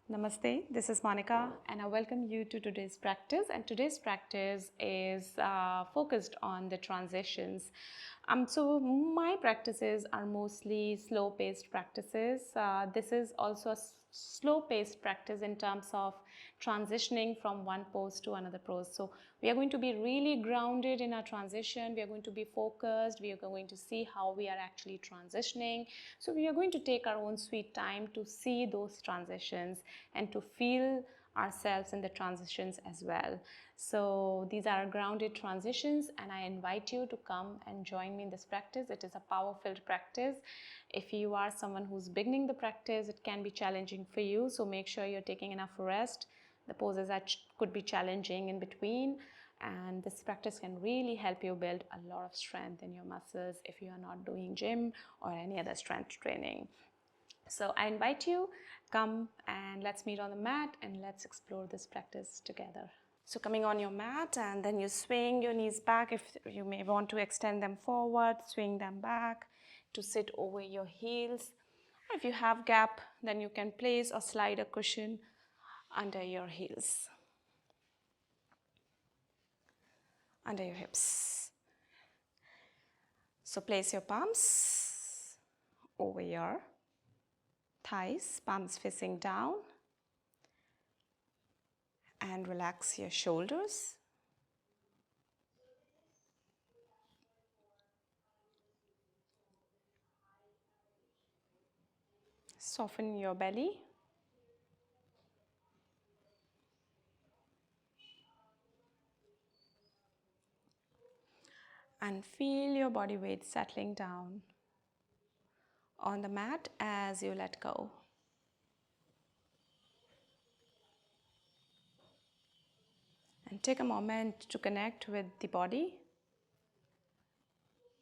Namaste, this is Monica and I welcome you to today's practice, and today's practice is focused on the transitions. So my practices are mostly slow-paced practices. This is also a slow-paced practice in terms of transitioning from one pose to another pose. So we are going to be really grounded in our transition. We are going to be focused. We are going to see how we are actually transitioning. So we are going to take our own sweet time to see those transitions and to feel ourselves in the transitions as well. So these are grounded transitions, and I invite you to come and join me in this practice. It is a power-filled practice. If you are someone who's beginning the practice, it can be challenging for you, so make sure you're taking enough rest. The poses could be challenging in between, and this practice can really help you build a lot of strength in your muscles if you are not doing gym or any other strength training. So I invite you, come and let's meet on the mat and let's explore this practice together. So coming on your mat, and then you swing your knees back. If you may want to extend them forward, swing them back to sit over your heels. If you have gap, then you can place or slide a cushion under your heels, under your hips. So place your palms over your thighs, palms facing down, and relax your shoulders. Soften your belly. And feel your body weight settling down on the mat as you let go. And take a moment to connect with the body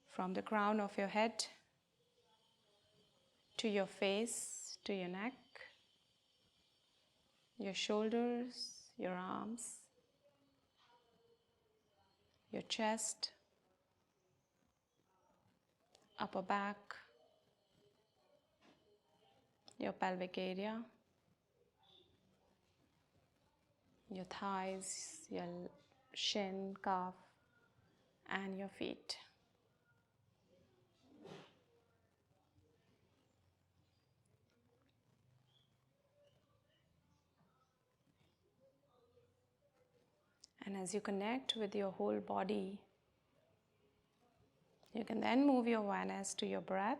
from the crown of your head to your face, to your neck, your shoulders, your arms, your chest, upper back, your pelvic area, your thighs, your shin, calf, and your feet. And as you connect with your whole body, you can then move your awareness to your breath.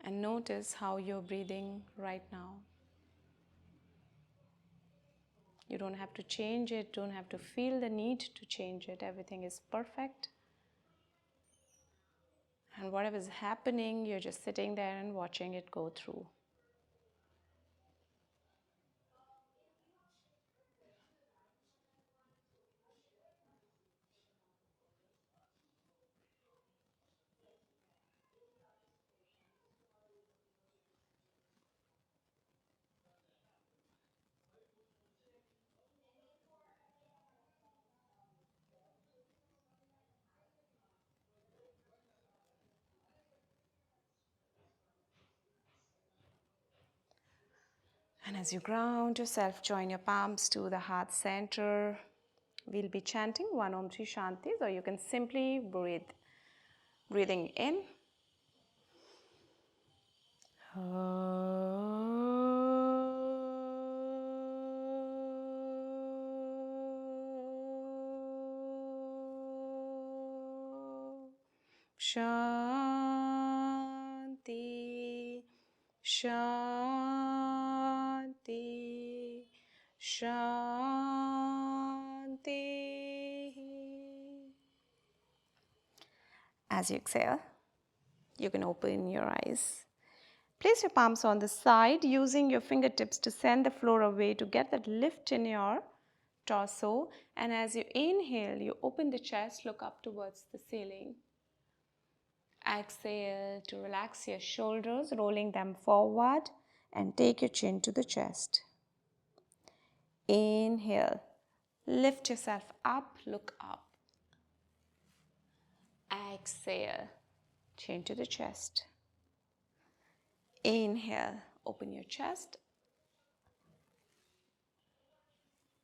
And notice how you're breathing right now. You don't have to change it, don't have to feel the need to change it. Everything is perfect. And whatever is happening, you're just sitting there and watching it go through. And as you ground yourself, join your palms to the heart center. We'll be chanting one Om Shri Shanti, or you can simply breathe. Breathing in. Shanti, Shanti, Shanti. As you exhale, you can open your eyes. Place your palms on the side, using your fingertips to send the floor away to get that lift in your torso. And as you inhale, you open the chest, look up towards the ceiling. Exhale to relax your shoulders, rolling them forward, and take your chin to the chest. Inhale, lift yourself up, look up. Exhale, chin to the chest. Inhale, open your chest.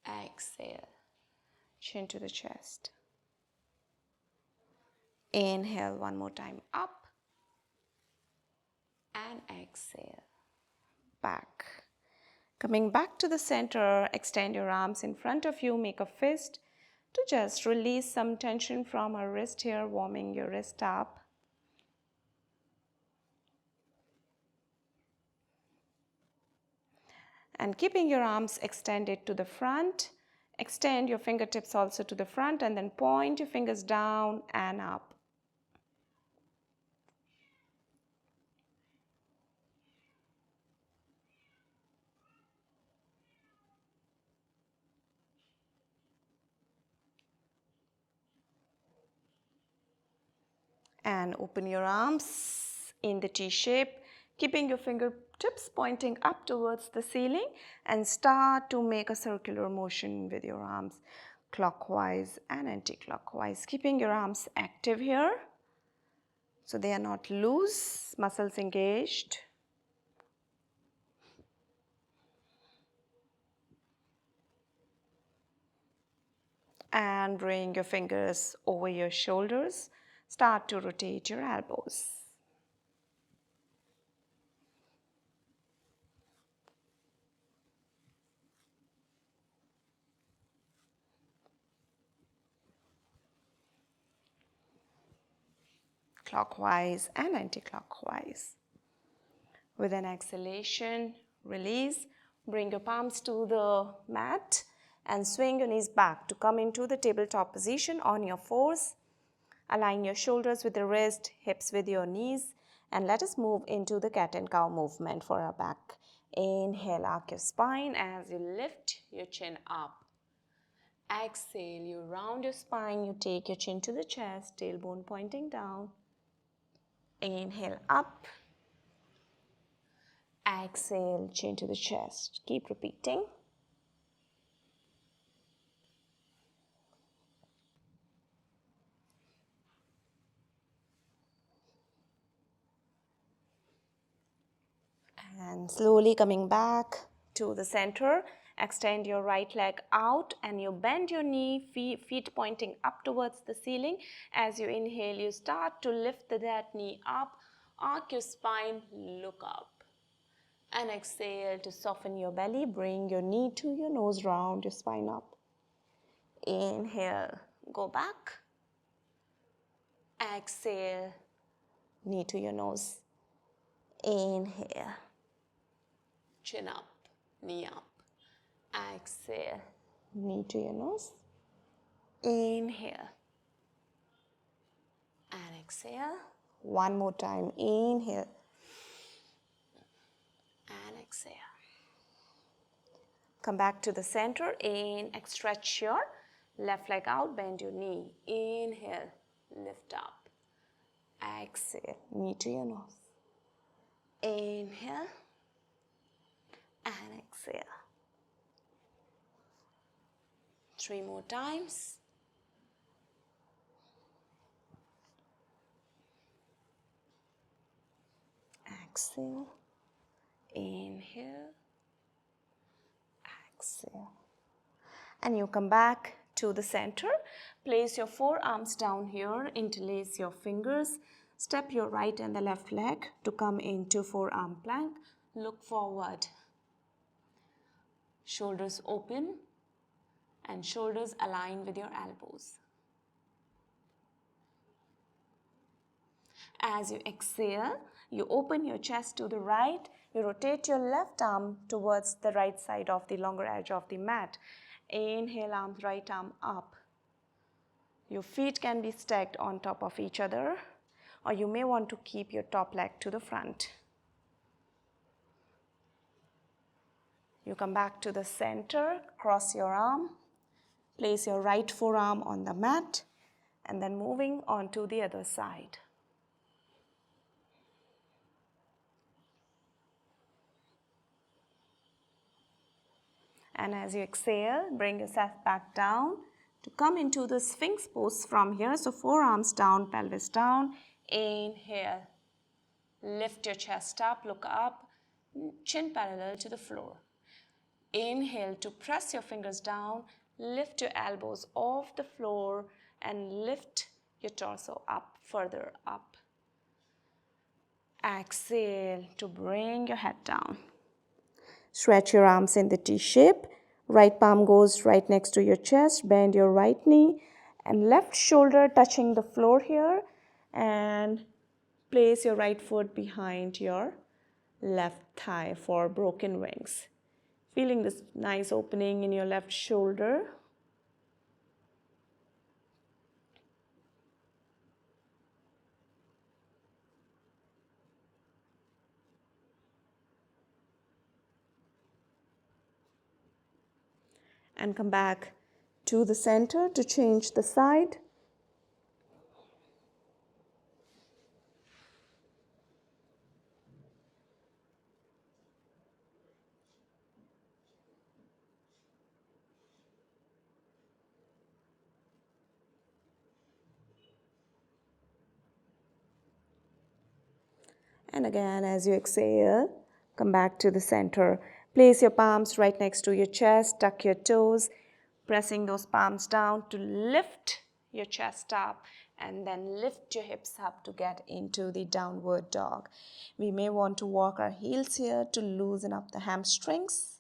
Exhale, chin to the chest. Inhale one more time, up. And exhale, back. Coming back to the center, extend your arms in front of you, make a fist to just release some tension from our wrist here, warming your wrist up. And keeping your arms extended to the front, extend your fingertips also to the front and then point your fingers down and up. And open your arms in the T shape, keeping your fingertips pointing up towards the ceiling, and start to make a circular motion with your arms, clockwise and anti-clockwise, keeping your arms active here so they are not loose, muscles engaged. And bring your fingers over your shoulders. Start to rotate your elbows. Clockwise and anti-clockwise. With an exhalation, release. Bring your palms to the mat and swing your knees back to come into the tabletop position on your fours. Align your shoulders with the wrist, hips with your knees, and let us move into the cat and cow movement for our back. Inhale, arc your spine as you lift your chin up. Exhale, you round your spine, you take your chin to the chest, tailbone pointing down. Inhale, up. Exhale, chin to the chest. Keep repeating. And slowly coming back to the center, extend your right leg out and you bend your knee, feet pointing up towards the ceiling. As you inhale, you start to lift that knee up, arc your spine, look up. And exhale to soften your belly, bring your knee to your nose, round your spine up. Inhale, go back. Exhale, knee to your nose. Inhale. Chin up, knee up. Exhale, knee to your nose. Inhale. And exhale. One more time. Inhale. And exhale. Come back to the center. Stretch your left leg out. Bend your knee. Inhale. Lift up. Exhale. Knee to your nose. Inhale. And exhale. 3 more times. Exhale. Inhale. Exhale. And you come back to the center. Place your forearms down here. Interlace your fingers. Step your right and the left leg to come into forearm plank. Look forward. Shoulders open and shoulders align with your elbows. As you exhale, you open your chest to the right. You rotate your left arm towards the right side of the longer edge of the mat. Inhale, arms, right arm up. Your feet can be stacked on top of each other, or you may want to keep your top leg to the front. You come back to the center, cross your arm, place your right forearm on the mat, and then moving on to the other side. And as you exhale, bring yourself back down to come into the Sphinx pose from here. So forearms down, pelvis down. Inhale, lift your chest up, look up, chin parallel to the floor. Inhale to press your fingers down, lift your elbows off the floor and lift your torso up, further up. Exhale to bring your head down. Stretch your arms in the T shape. Right palm goes right next to your chest. Bend your right knee and left shoulder touching the floor here. And place your right foot behind your left thigh for broken wings. Feeling this nice opening in your left shoulder. And come back to the center to change the side. And again, as you exhale, come back to the center. Place your palms right next to your chest, tuck your toes, pressing those palms down to lift your chest up and then lift your hips up to get into the downward dog. We may want to walk our heels here to loosen up the hamstrings.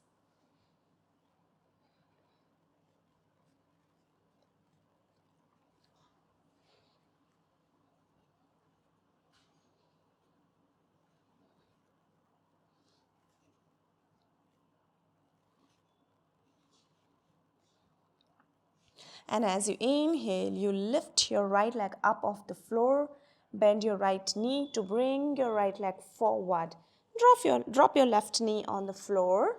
And as you inhale, you lift your right leg up off the floor, bend your right knee to bring your right leg forward. Drop your left knee on the floor.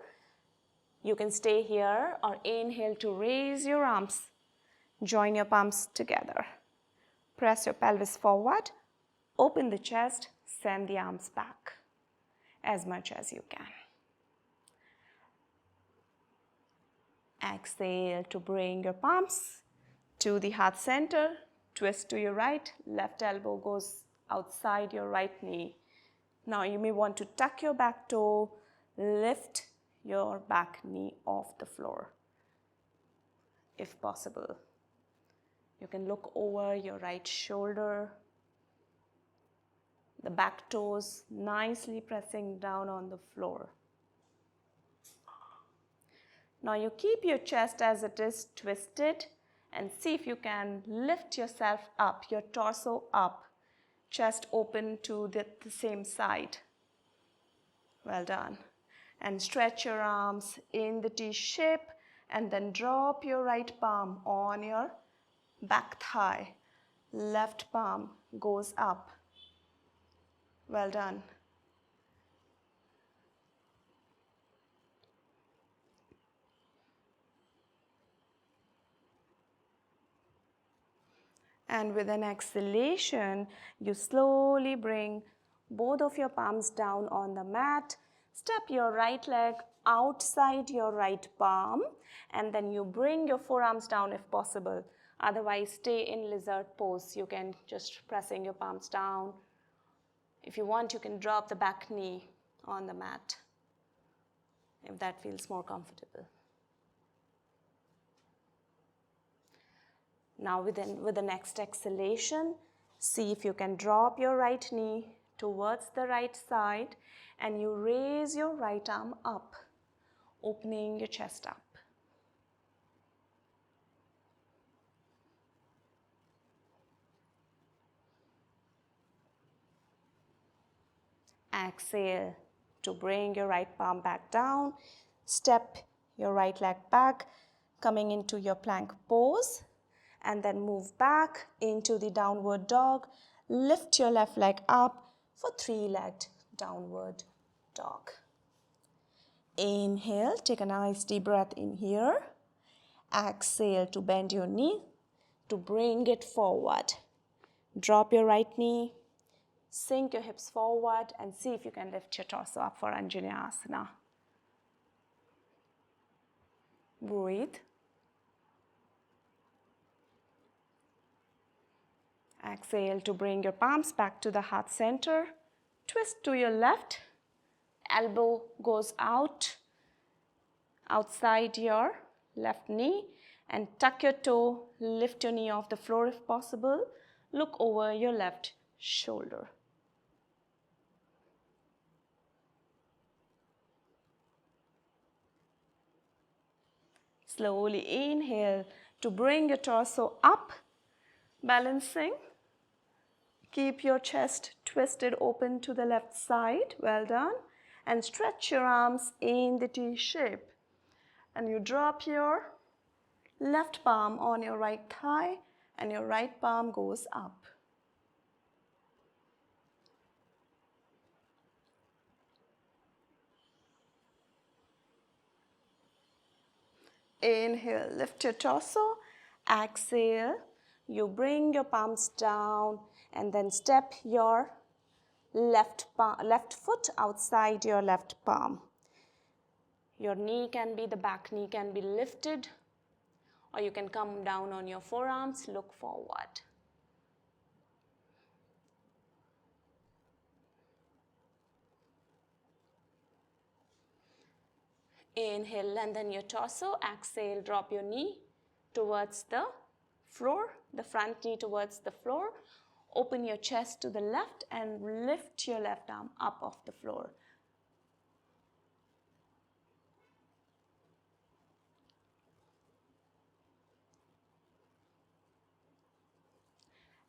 You can stay here or inhale to raise your arms. Join your palms together. Press your pelvis forward, open the chest, send the arms back as much as you can. Exhale to bring your palms to the heart center. Twist to your right, left elbow goes outside your right knee. Now you may want to tuck your back toe, lift your back knee off the floor if possible. You can look over your right shoulder, the back toes nicely pressing down on the floor. Now you keep your chest as it is twisted and see if you can lift yourself up, your torso up, chest open to the same side. Well done. And stretch your arms in the T shape and then drop your right palm on your back thigh. Left palm goes up. Well done. And with an exhalation, you slowly bring both of your palms down on the mat. Step your right leg outside your right palm and then you bring your forearms down if possible. Otherwise, stay in lizard pose. You can just pressing your palms down. If you want, you can drop the back knee on the mat if that feels more comfortable. Now with the next exhalation, see if you can drop your right knee towards the right side and you raise your right arm up, opening your chest up. Exhale to bring your right palm back down. Step your right leg back, coming into your plank pose. And then move back into the downward dog. Lift your left leg up for three-legged downward dog. Inhale, take a nice deep breath in here. Exhale to bend your knee, to bring it forward. Drop your right knee, sink your hips forward and see if you can lift your torso up for Anjaneyasana. Breathe. Exhale to bring your palms back to the heart center. Twist to your left. Elbow goes out, outside your left knee, and tuck your toe. Lift your knee off the floor if possible. Look over your left shoulder. Slowly inhale to bring your torso up, balancing. Keep your chest twisted open to the left side. Well done. And stretch your arms in the T shape. And you drop your left palm on your right thigh and your right palm goes up. Inhale, lift your torso. Exhale, you bring your palms down and then step your left foot outside your left palm. Your knee can be, the back knee can be lifted, or you can come down on your forearms, look forward. Inhale, lengthen your torso. Exhale, drop your knee towards the floor, the front knee towards the floor. Open your chest to the left and lift your left arm up off the floor.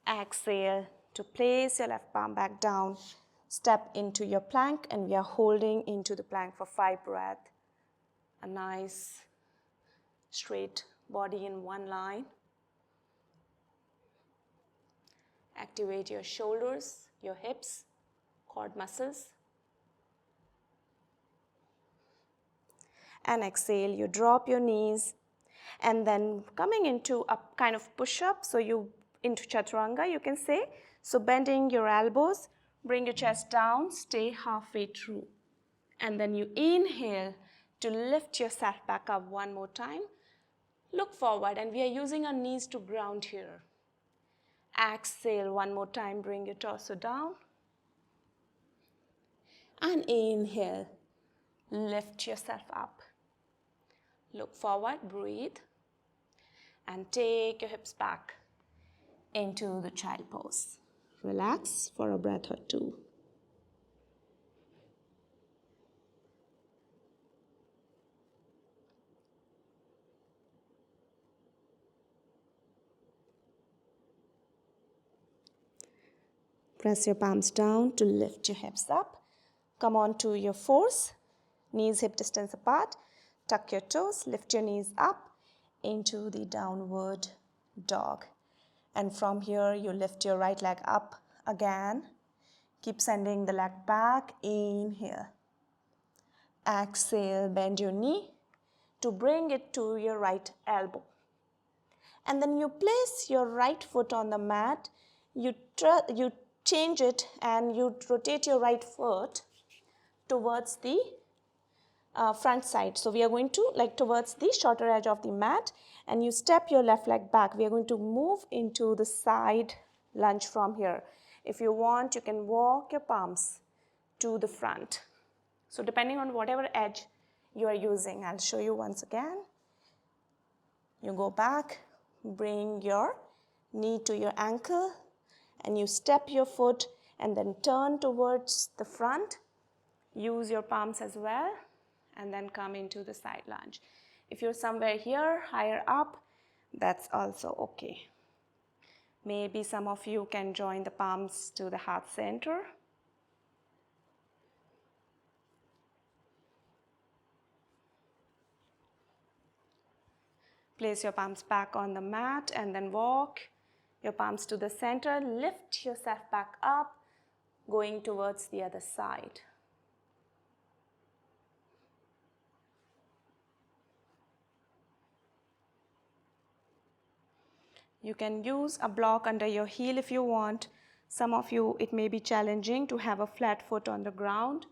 Exhale to place your left palm back down. Step into your plank, and we are holding into the plank for 5 breaths. A nice straight body in one line. Activate your shoulders, your hips, quad muscles. And exhale, you drop your knees, and then coming into a kind of push-up, so you into chaturanga, you can say. So bending your elbows, bring your chest down, stay halfway through. And then you inhale to lift yourself back up one more time. Look forward, and we are using our knees to ground here. Exhale one more time, bring your torso down. And inhale, lift yourself up. Look forward, breathe, and take your hips back into the child pose. Relax for a breath or two. Press your palms down to lift your hips up. Come on to your fours, knees hip distance apart. Tuck your toes, lift your knees up into the downward dog. And from here, you lift your right leg up again. Keep sending the leg back. Inhale. Exhale, bend your knee to bring it to your right elbow. And then you place your right foot on the mat. You change it and you rotate your right foot towards the front side. So we are going to towards the shorter edge of the mat, and you step your left leg back. We are going to move into the side lunge from here. If you want, you can walk your palms to the front. So depending on whatever edge you are using, I'll show you once again. You go back, bring your knee to your ankle, and you step your foot and then turn towards the front. Use your palms as well, and then come into the side lunge. If you're somewhere here, higher up, that's also okay. Maybe some of you can join the palms to the heart center. Place your palms back on the mat and then walk your palms to the center. Lift yourself back up, going towards the other side. You can use a block under your heel if you want. Some of you, it may be challenging to have a flat foot on the ground,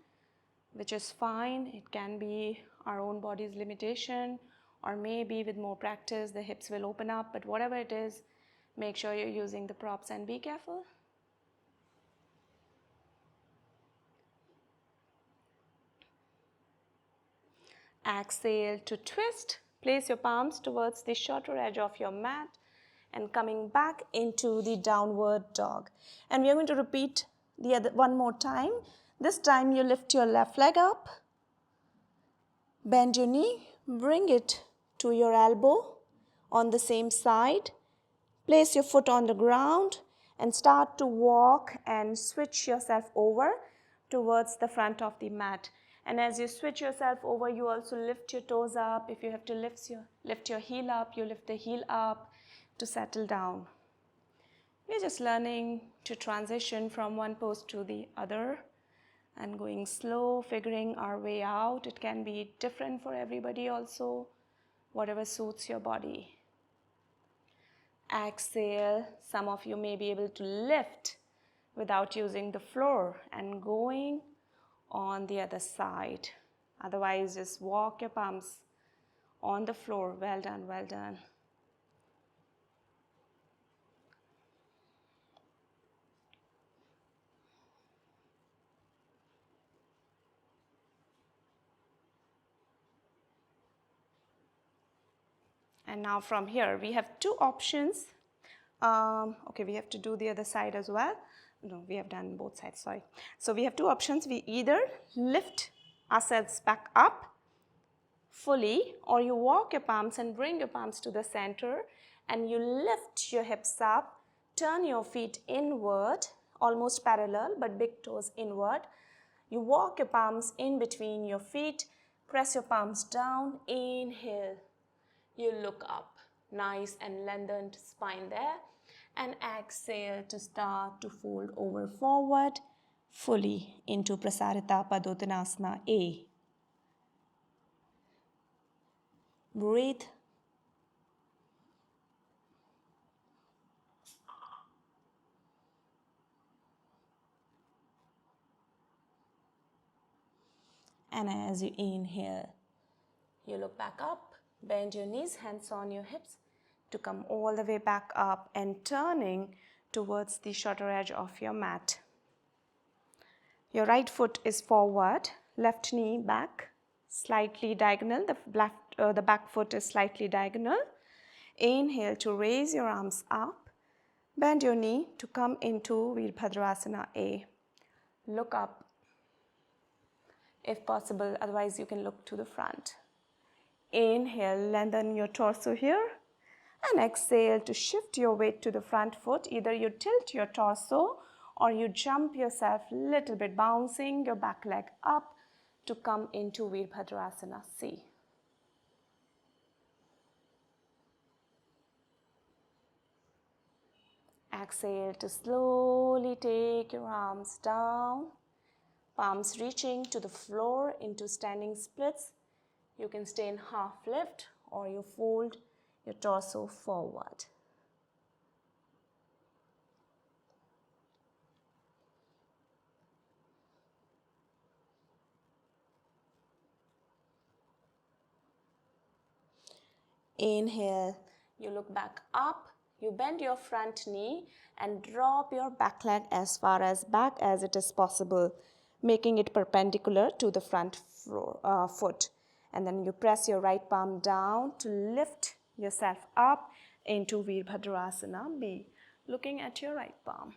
which is fine. It can be our own body's limitation, or maybe with more practice, the hips will open up. But whatever it is, Make sure you're using the props and be careful. Exhale to twist. Place your palms towards the shorter edge of your mat and coming back into the downward dog. And we are going to repeat the other one more time. This time you lift your left leg up, bend your knee, bring it to your elbow on the same side. Place your foot on the ground and start to walk and switch yourself over towards the front of the mat. And as you switch yourself over, you also lift your toes up. If you have to lift your heel up, you lift the heel up to settle down. We're just learning to transition from one pose to the other and going slow, figuring our way out. It can be different for everybody also, whatever suits your body. Exhale. Some of you may be able to lift without using the floor and going on the other side. Otherwise, just walk your palms on the floor. Well done, well done. And now from here, we have two options. Okay, we have to do the other side as well. No, we have done both sides, sorry. So we have two options. We either lift ourselves back up fully, or you walk your palms and bring your palms to the center and you lift your hips up, turn your feet inward, almost parallel but big toes inward. You walk your palms in between your feet, press your palms down, inhale. You look up, nice and lengthened spine there, and exhale to start to fold over forward fully into Prasarita Padottanasana A. Breathe. And as you inhale, you look back up, bend your knees, hands on your hips to come all the way back up and turning towards the shorter edge of your mat. Your right foot is forward, left knee back, slightly diagonal. The back foot is slightly diagonal. Inhale to raise your arms up. Bend your knee to come into Virabhadrasana A. Look up if possible, otherwise you can look to the front. Inhale, lengthen your torso here. And exhale to shift your weight to the front foot. Either you tilt your torso or you jump yourself a little bit, bouncing your back leg up to come into Virabhadrasana C. Exhale to slowly take your arms down, palms reaching to the floor into standing splits. You can stay in half lift or you fold your torso forward. Inhale, you look back up, you bend your front knee and drop your back leg as far as back as it is possible, making it perpendicular to the front foot. And then you press your right palm down to lift yourself up into Virabhadrasana B, looking at your right palm.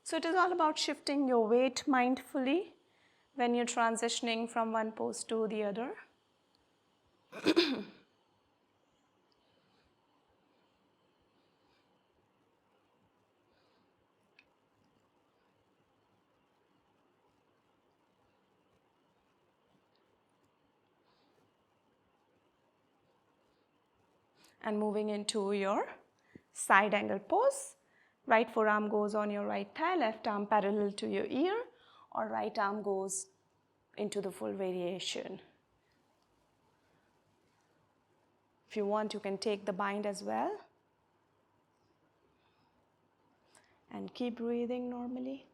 So it is all about shifting your weight mindfully when you're transitioning from one pose to the other. And moving into your side angle pose. Right forearm goes on your right thigh, left arm parallel to your ear, or right arm goes into the full variation. If you want, you can take the bind as well. And keep breathing normally.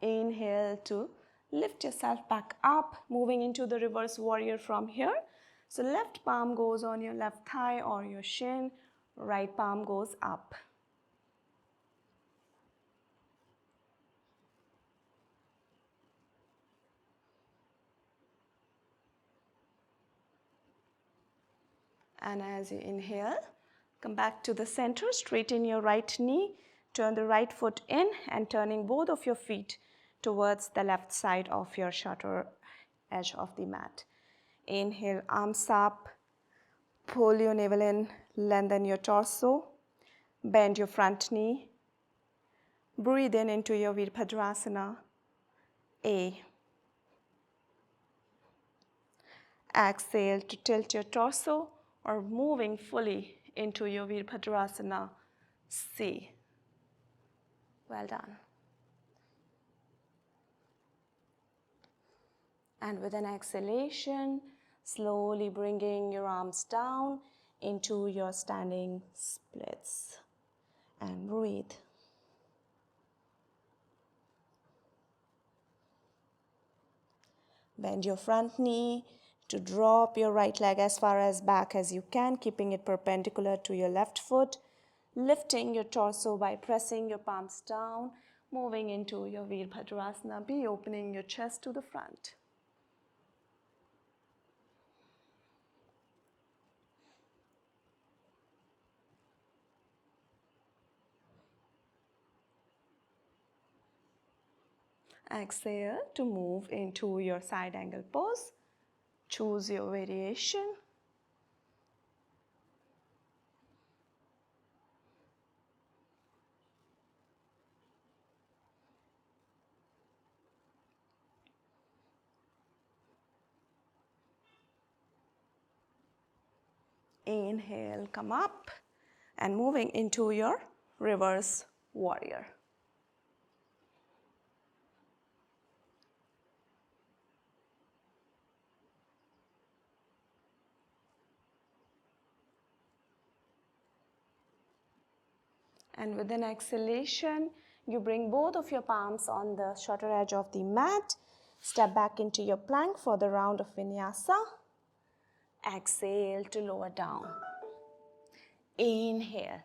Inhale to lift yourself back up, moving into the reverse warrior from here. So left palm goes on your left thigh or your shin, right palm goes up. And as you inhale, come back to the center, straighten your right knee, turn the right foot in and turning both of your feet towards the left side of your shorter edge of the mat. Inhale, arms up, pull your navel in, lengthen your torso, bend your front knee, breathe in into your Virabhadrasana, A. Exhale to tilt your torso or moving fully into your Virabhadrasana, C. Well done. And with an exhalation, slowly bringing your arms down into your standing splits. And breathe. Bend your front knee to drop your right leg as far as back as you can, keeping it perpendicular to your left foot. Lifting your torso by pressing your palms down, moving into your Virabhadrasana. Be opening your chest to the front. Exhale to move into your side angle pose. Choose your variation. Inhale, come up and moving into your reverse warrior. And with an exhalation, you bring both of your palms on the shorter edge of the mat. Step back into your plank for the round of vinyasa. Exhale to lower down. Inhale,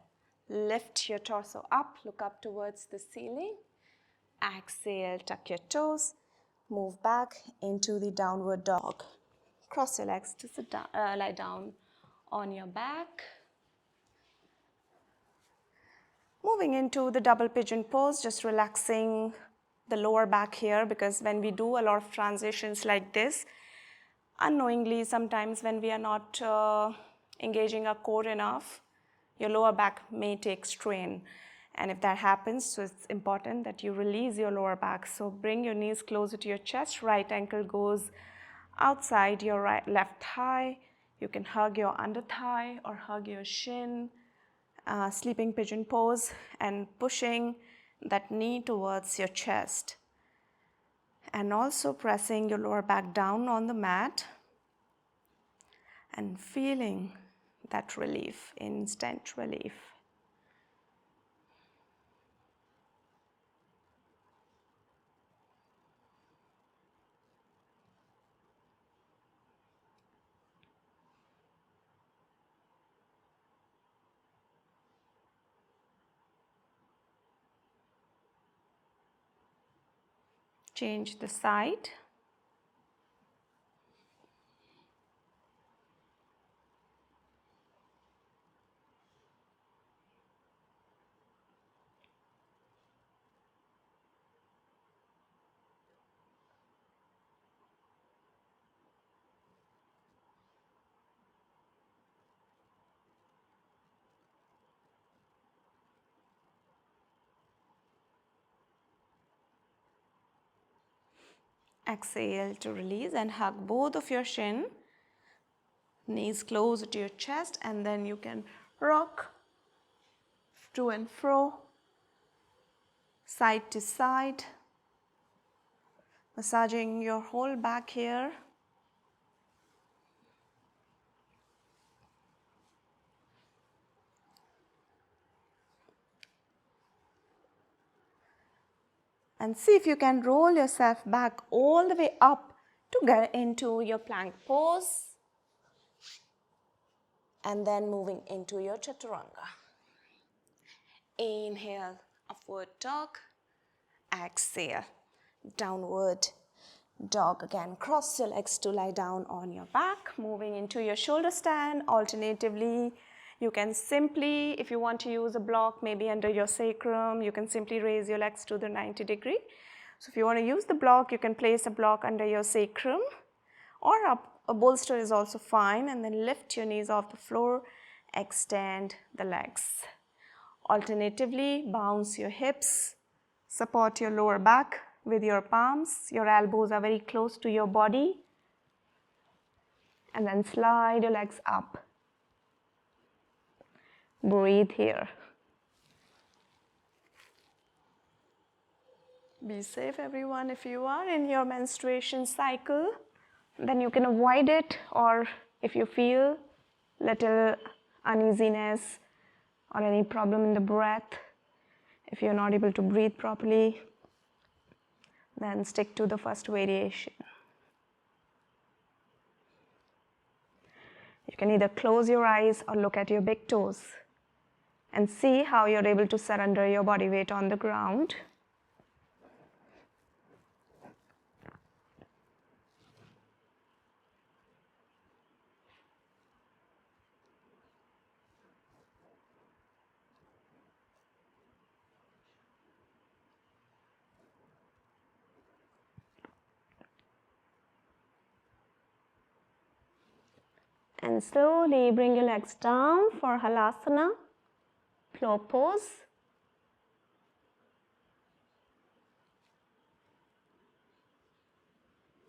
lift your torso up, look up towards the ceiling. Exhale, tuck your toes, move back into the downward dog. Cross your legs to sit down, lie down on your back. Moving into the double pigeon pose, just relaxing the lower back here, because when we do a lot of transitions like this, unknowingly sometimes when we are not engaging our core enough, your lower back may take strain. And if that happens, so it's important that you release your lower back. So bring your knees closer to your chest, right ankle goes outside your left thigh. You can hug your under thigh or hug your shin. Sleeping pigeon pose and pushing that knee towards your chest. And also pressing your lower back down on the mat and feeling that relief, instant relief. Change the side. Exhale to release and hug both of your shin. Knees close to your chest, and then you can rock to and fro, side to side, massaging your whole back here. And see if you can roll yourself back all the way up to get into your plank pose. And then moving into your chaturanga. Inhale, upward dog. Exhale, downward dog. Again, cross your legs to lie down on your back. Moving into your shoulder stand. Alternatively, you can simply, if you want to use a block maybe under your sacrum, you can simply raise your legs to the 90 degree. So if you want to use the block, you can place a block under your sacrum, or a bolster is also fine, and then lift your knees off the floor, extend the legs. Alternatively, bounce your hips, support your lower back with your palms, your elbows are very close to your body, and then slide your legs up. Breathe here. Be safe everyone. If you are in your menstruation cycle, then you can avoid it, or if you feel little uneasiness or any problem in the breath, if you're not able to breathe properly, then stick to the first variation. You can either close your eyes or look at your big toes and see how you're able to surrender your body weight on the ground. And slowly bring your legs down for halasana, flow pose.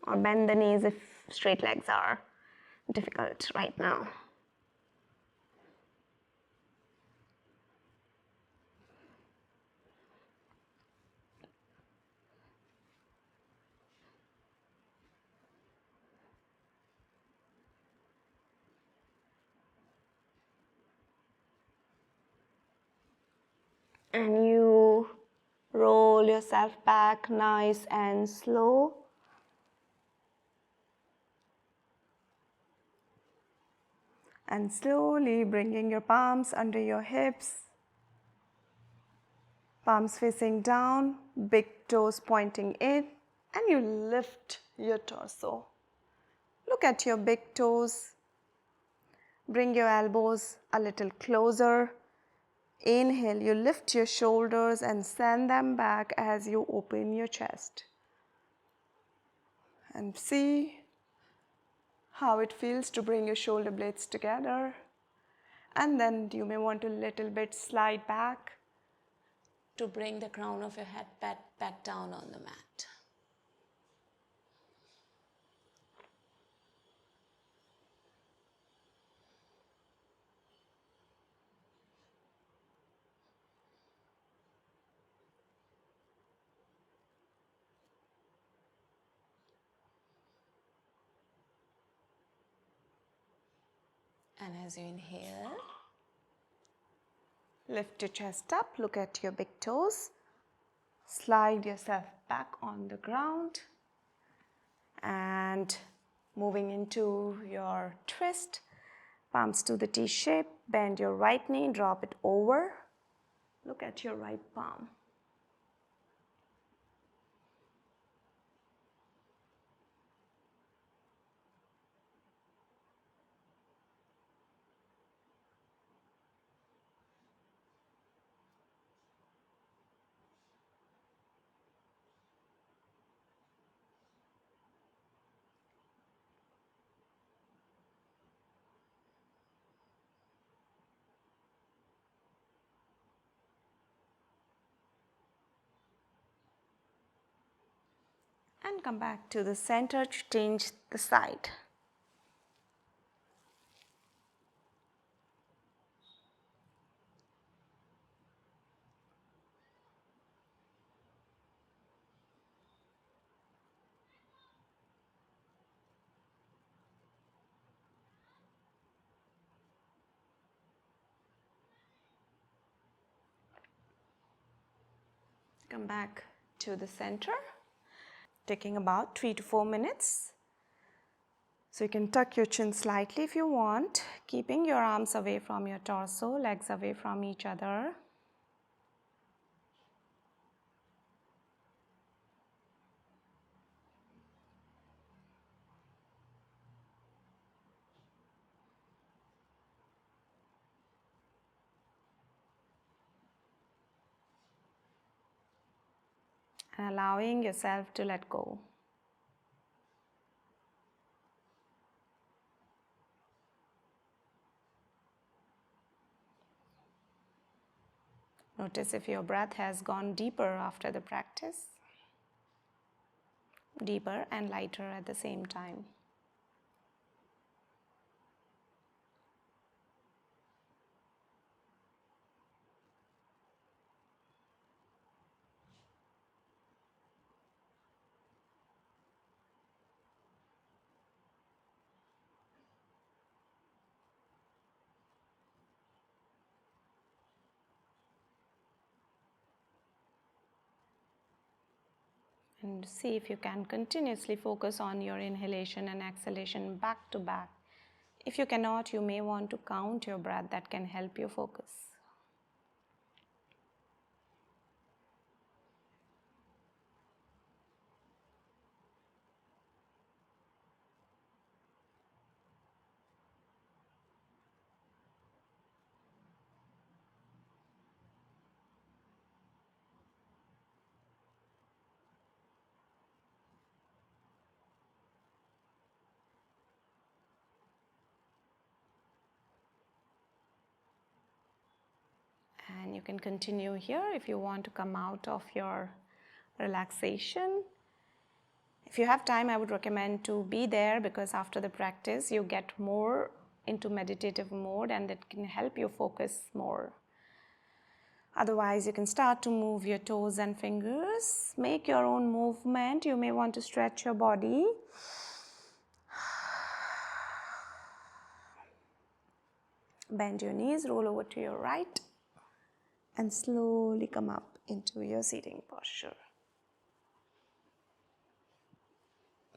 Or bend the knees if straight legs are difficult right now. And you roll yourself back nice and slow. And slowly bringing your palms under your hips, palms facing down, big toes pointing in, and you lift your torso. Look at your big toes. Bring your elbows a little closer. Inhale, you lift your shoulders and send them back as you open your chest. And see how it feels to bring your shoulder blades together. And then you may want to little bit slide back to bring the crown of your head back down on the mat. And as you inhale, lift your chest up, look at your big toes, slide yourself back on the ground, and moving into your twist, palms to the T shape, bend your right knee, drop it over, look at your right palm. And come back to the center to change the side. Come back to the center, taking about 3 to 4 minutes. So you can tuck your chin slightly if you want, keeping your arms away from your torso, legs away from each other. And allowing yourself to let go. Notice if your breath has gone deeper after the practice, deeper and lighter at the same time. And see if you can continuously focus on your inhalation and exhalation back to back. If you cannot, you may want to count your breath. That can help you focus. And you can continue here if you want to come out of your relaxation. If you have time, I would recommend to be there, because after the practice you get more into meditative mode and that can help you focus more. Otherwise, you can start to move your toes and fingers. Make your own movement. You may want to stretch your body. Bend your knees, roll over to your right, and slowly come up into your seating posture.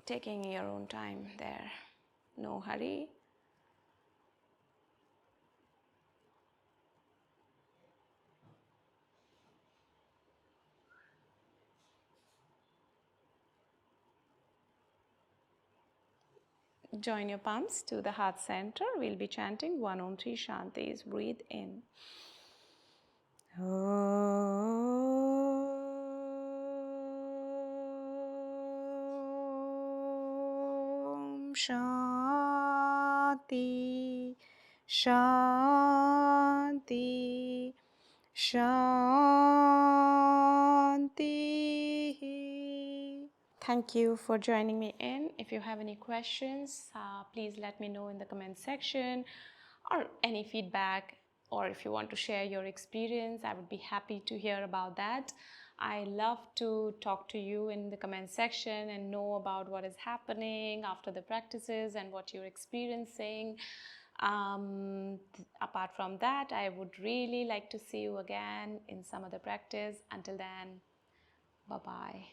Taking your own time there, no hurry. Join your palms to the heart center. We'll be chanting 1 Om 3 Shantis. Breathe in. Om Shanti, Shanti, Shanti. Thank you for joining me in. If you have any questions, please let me know in the comment section, or any feedback, or if you want to share your experience, I would be happy to hear about that. I love to talk to you in the comment section and know about what is happening after the practices and what you're experiencing. Apart from that, I would really like to see you again in some other practice. Until then, bye-bye.